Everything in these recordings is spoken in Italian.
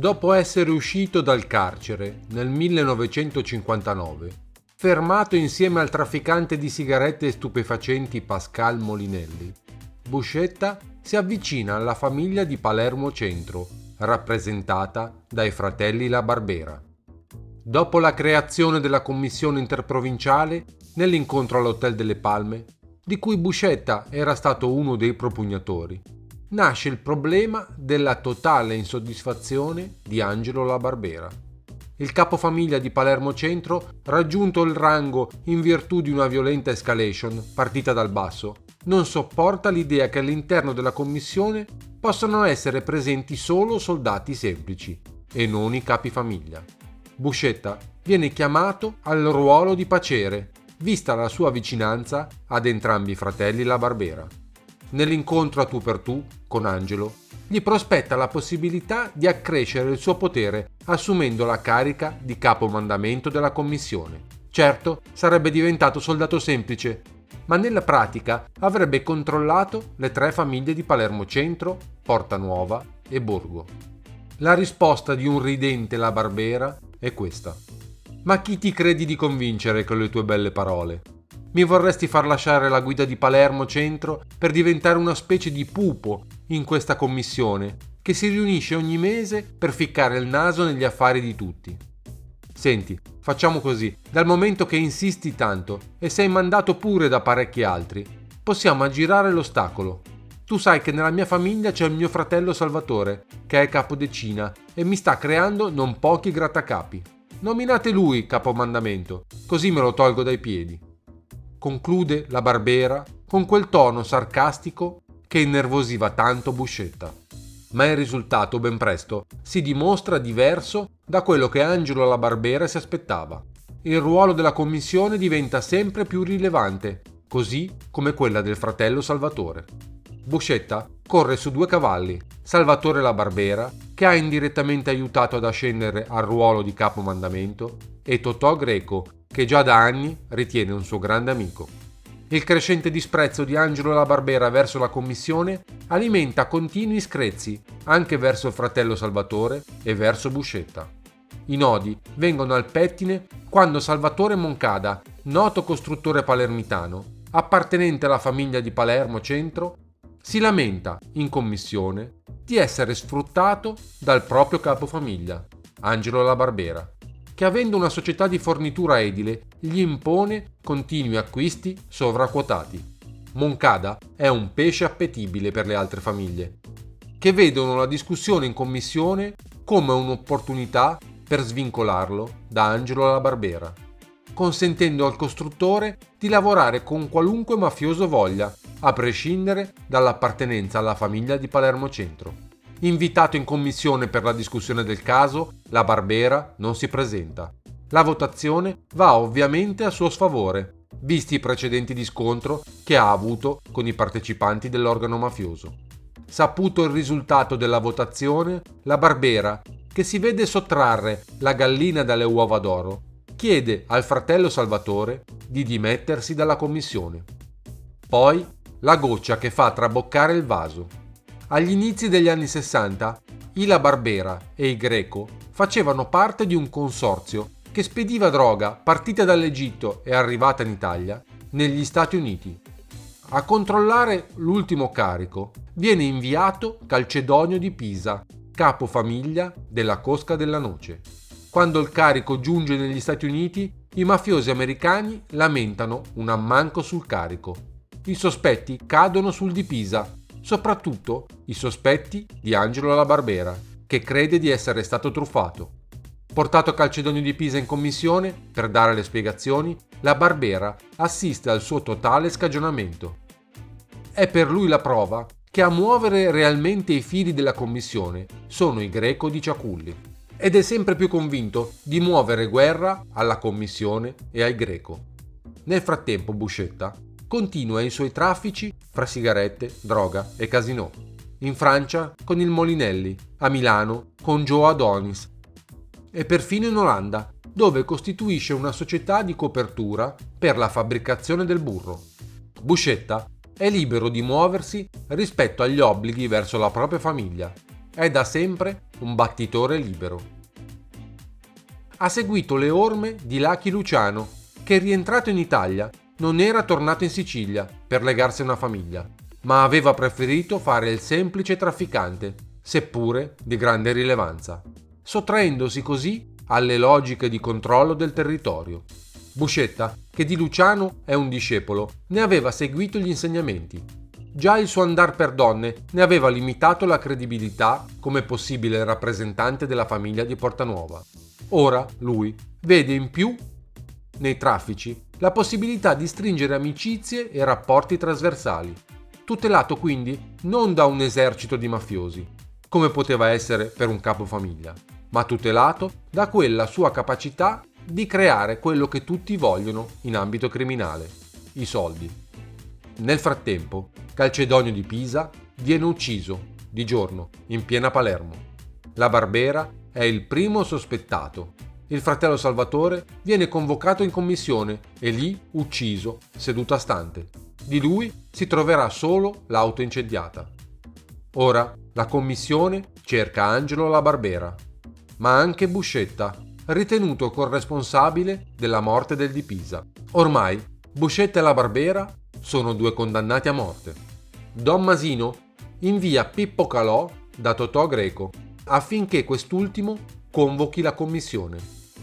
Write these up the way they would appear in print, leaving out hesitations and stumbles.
Dopo essere uscito dal carcere nel 1959, fermato insieme al trafficante di sigarette e stupefacenti Pascal Molinelli, Buscetta si avvicina alla famiglia di Palermo Centro, rappresentata dai fratelli La Barbera. Dopo la creazione della commissione interprovinciale, nell'incontro all'Hotel delle Palme, di cui Buscetta era stato uno dei propugnatori, nasce il problema della totale insoddisfazione di Angelo La Barbera. Il capofamiglia di Palermo Centro, raggiunto il rango in virtù di una violenta escalation partita dal basso, non sopporta l'idea che all'interno della commissione possano essere presenti solo soldati semplici e non i capifamiglia. Buscetta viene chiamato al ruolo di pacere, vista la sua vicinanza ad entrambi i fratelli La Barbera. Nell'incontro a tu per tu con Angelo, gli prospetta la possibilità di accrescere il suo potere assumendo la carica di capomandamento della commissione. Certo, sarebbe diventato soldato semplice, ma nella pratica avrebbe controllato le 3 famiglie di Palermo Centro, Porta Nuova e Borgo. La risposta di un ridente La Barbera è questa: ma chi ti credi di convincere con le tue belle parole? Mi vorresti far lasciare la guida di Palermo Centro per diventare una specie di pupo in questa commissione che si riunisce ogni mese per ficcare il naso negli affari di tutti. Senti, facciamo così, dal momento che insisti tanto e sei mandato pure da parecchi altri, possiamo aggirare l'ostacolo. Tu sai che nella mia famiglia c'è il mio fratello Salvatore, che è capodecina e mi sta creando non pochi grattacapi. Nominate lui capomandamento, così me lo tolgo dai piedi. Conclude La Barbera con quel tono sarcastico che innervosiva tanto Buscetta. Ma il risultato ben presto si dimostra diverso da quello che Angelo La Barbera si aspettava. Il ruolo della commissione diventa sempre più rilevante, così come quella del fratello Salvatore. Buscetta corre su 2 cavalli, Salvatore La Barbera, che ha indirettamente aiutato ad ascendere al ruolo di capomandamento, e Totò Greco, che già da anni ritiene un suo grande amico. Il crescente disprezzo di Angelo La Barbera verso la commissione alimenta continui screzi anche verso il fratello Salvatore e verso Buscetta. I nodi vengono al pettine quando Salvatore Moncada, noto costruttore palermitano, appartenente alla famiglia di Palermo Centro, si lamenta in commissione di essere sfruttato dal proprio capofamiglia, Angelo La Barbera, che avendo una società di fornitura edile gli impone continui acquisti sovraquotati. Moncada è un pesce appetibile per le altre famiglie, che vedono la discussione in commissione come un'opportunità per svincolarlo da Angelo La Barbera, consentendo al costruttore di lavorare con qualunque mafioso voglia, a prescindere dall'appartenenza alla famiglia di Palermo Centro. Invitato in commissione per la discussione del caso, La Barbera non si presenta. La votazione va ovviamente a suo sfavore, visti i precedenti di scontro che ha avuto con i partecipanti dell'organo mafioso. Saputo il risultato della votazione, La Barbera, che si vede sottrarre la gallina dalle uova d'oro, chiede al fratello Salvatore di dimettersi dalla commissione. Poi la goccia che fa traboccare il vaso. Agli inizi degli anni 60, i La Barbera e i Greco facevano parte di un consorzio che spediva droga partita dall'Egitto e arrivata in Italia negli Stati Uniti. A controllare l'ultimo carico viene inviato Calcedonio di Pisa, capofamiglia della Cosca della Noce. Quando il carico giunge negli Stati Uniti, i mafiosi americani lamentano un ammanco sul carico. I sospetti cadono sul di Pisa, soprattutto i sospetti di Angelo La Barbera, che crede di essere stato truffato. Portato Calcedonio di Pisa in commissione per dare le spiegazioni, La Barbera assiste al suo totale scagionamento. È per lui la prova che a muovere realmente i fili della commissione sono i Greco di Ciaculli, ed è sempre più convinto di muovere guerra alla commissione e ai Greco. Nel frattempo Buscetta continua i suoi traffici fra sigarette, droga e casinò. In Francia con il Molinelli, a Milano con Joe Adonis e perfino in Olanda, dove costituisce una società di copertura per la fabbricazione del burro. Buscetta è libero di muoversi rispetto agli obblighi verso la propria famiglia, è da sempre un battitore libero. Ha seguito le orme di Lucky Luciano, che rientrato in Italia non era tornato in Sicilia per legarsi a una famiglia, ma aveva preferito fare il semplice trafficante, seppure di grande rilevanza, sottraendosi così alle logiche di controllo del territorio. Buscetta, che di Luciano è un discepolo, ne aveva seguito gli insegnamenti. Già il suo andar per donne ne aveva limitato la credibilità come possibile rappresentante della famiglia di Portanuova. Ora lui vede in più nei traffici la possibilità di stringere amicizie e rapporti trasversali, tutelato quindi non da un esercito di mafiosi, come poteva essere per un capofamiglia, ma tutelato da quella sua capacità di creare quello che tutti vogliono in ambito criminale, i soldi. Nel frattempo, Calcedonio di Pisa viene ucciso di giorno in piena Palermo. La Barbera è il primo sospettato. Il fratello Salvatore viene convocato in commissione e lì ucciso seduto a stante. Di lui si troverà solo l'auto incendiata. Ora la commissione cerca Angelo La Barbera, ma anche Buscetta, ritenuto corresponsabile della morte del Di Pisa. Ormai Buscetta e La Barbera sono due condannati a morte. Don Masino invia Pippo Calò da Totò Greco affinché quest'ultimo convochi la commissione.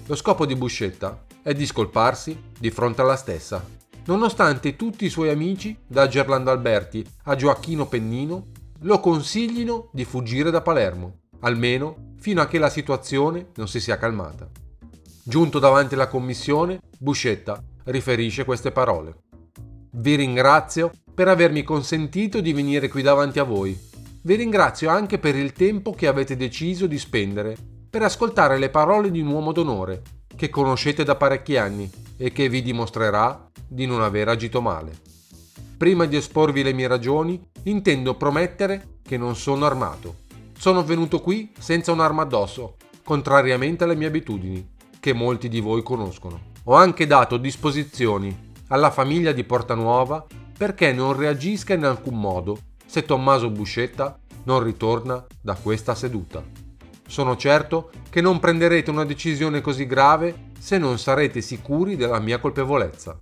Lo scopo di Buscetta è di scolparsi di fronte alla stessa, nonostante tutti i suoi amici, da Gerlando Alberti a Gioacchino Pennino, lo consiglino di fuggire da Palermo, almeno fino a che la situazione non si sia calmata. Giunto davanti alla commissione, Buscetta riferisce queste parole: «Vi ringrazio per avermi consentito di venire qui davanti a voi. Vi ringrazio anche per il tempo che avete deciso di spendere per ascoltare le parole di un uomo d'onore che conoscete da parecchi anni e che vi dimostrerà di non aver agito male. Prima di esporvi le mie ragioni, intendo promettere che non sono armato. Sono venuto qui senza un'arma addosso, contrariamente alle mie abitudini, che molti di voi conoscono. Ho anche dato disposizioni alla famiglia di Portanuova perché non reagisca in alcun modo se Tommaso Buscetta non ritorna da questa seduta. Sono certo che non prenderete una decisione così grave se non sarete sicuri della mia colpevolezza.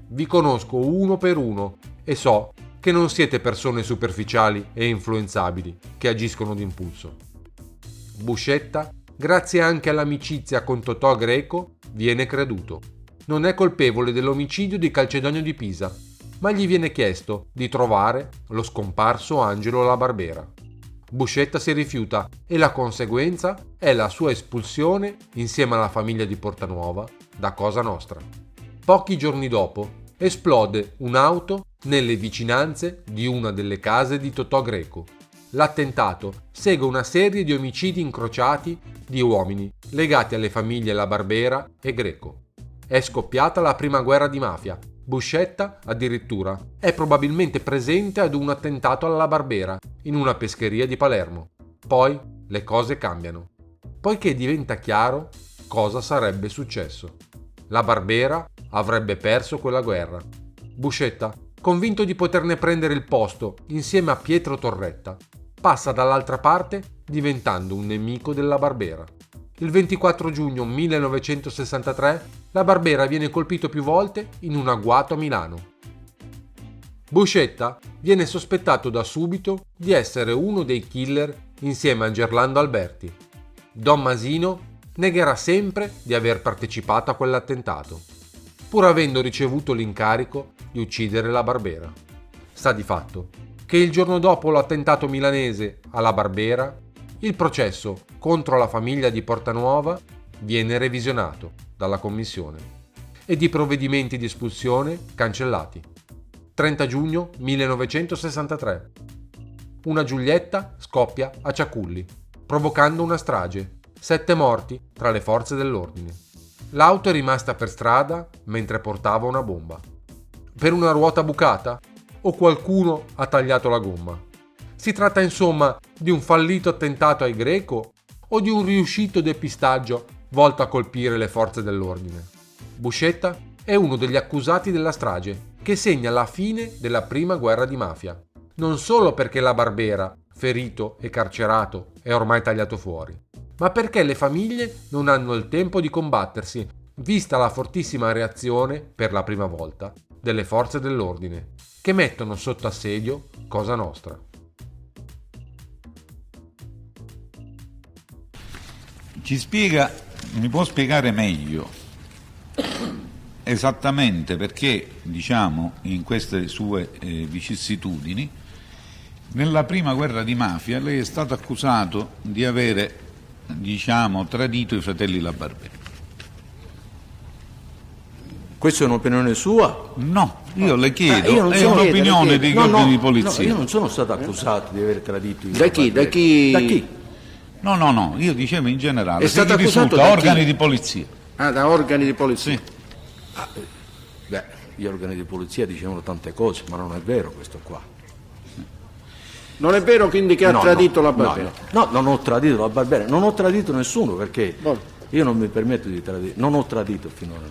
Vi conosco uno per uno e so che non siete persone superficiali e influenzabili che agiscono d'impulso. Buscetta, grazie anche all'amicizia con Totò Greco, viene creduto. Non è colpevole dell'omicidio di Calcedonio di Pisa, ma gli viene chiesto di trovare lo scomparso Angelo La Barbera. Buscetta si rifiuta e la conseguenza è la sua espulsione insieme alla famiglia di Portanuova da Cosa Nostra. Pochi giorni dopo esplode un'auto nelle vicinanze di una delle case di Totò Greco. L'attentato segue una serie di omicidi incrociati di uomini legati alle famiglie La Barbera e Greco. È scoppiata la prima guerra di mafia. Buscetta, addirittura, è probabilmente presente ad un attentato alla Barbera in una pescheria di Palermo. Poi le cose cambiano, poiché diventa chiaro cosa sarebbe successo. La Barbera avrebbe perso quella guerra. Buscetta, convinto di poterne prendere il posto insieme a Pietro Torretta, passa dall'altra parte diventando un nemico della Barbera. Il 24 giugno 1963 la Barbera viene colpito più volte in un agguato a Milano. Buscetta viene sospettato da subito di essere uno dei killer insieme a Gerlando Alberti. Don Masino negherà sempre di aver partecipato a quell'attentato, pur avendo ricevuto l'incarico di uccidere la Barbera. Sta di fatto che il giorno dopo l'attentato milanese alla Barbera, il processo contro la famiglia di Portanuova viene revisionato dalla commissione ed i provvedimenti di espulsione cancellati. 30 giugno 1963. Una Giulietta scoppia a Ciaculli, provocando una strage. 7 morti tra le forze dell'ordine. L'auto è rimasta per strada mentre portava una bomba. Per una ruota bucata? O qualcuno ha tagliato la gomma? Si tratta insomma di un fallito attentato ai Greco o di un riuscito depistaggio volto a colpire le forze dell'ordine? Buscetta è uno degli accusati della strage che segna la fine della prima guerra di mafia, non solo perché la Barbera ferito e carcerato e ormai tagliato fuori, ma perché le famiglie non hanno il tempo di combattersi, vista la fortissima reazione, per la prima volta, delle forze dell'ordine, che mettono sotto assedio Cosa Nostra. Mi può spiegare meglio esattamente perché, diciamo, in queste sue vicissitudini, nella prima guerra di mafia lei è stato accusato di avere, diciamo, tradito i fratelli La Barbera. Questa è un'opinione sua? No, io le chiedo, io non è so un'opinione degli organi di No, polizia. io non sono stato accusato di aver tradito i Da chi? Da chi? No, io dicevo in generale, È stato se gli accusato risulta da organi chi? di polizia. Ah, da organi di polizia. Sì. Beh, gli organi di polizia dicevano tante cose, ma non è vero questo qua. Non è vero quindi che ha tradito la Barbera? No, non ho tradito la Barbera, non ho tradito nessuno perché Boh. io non mi permetto di tradire, non ho tradito finora.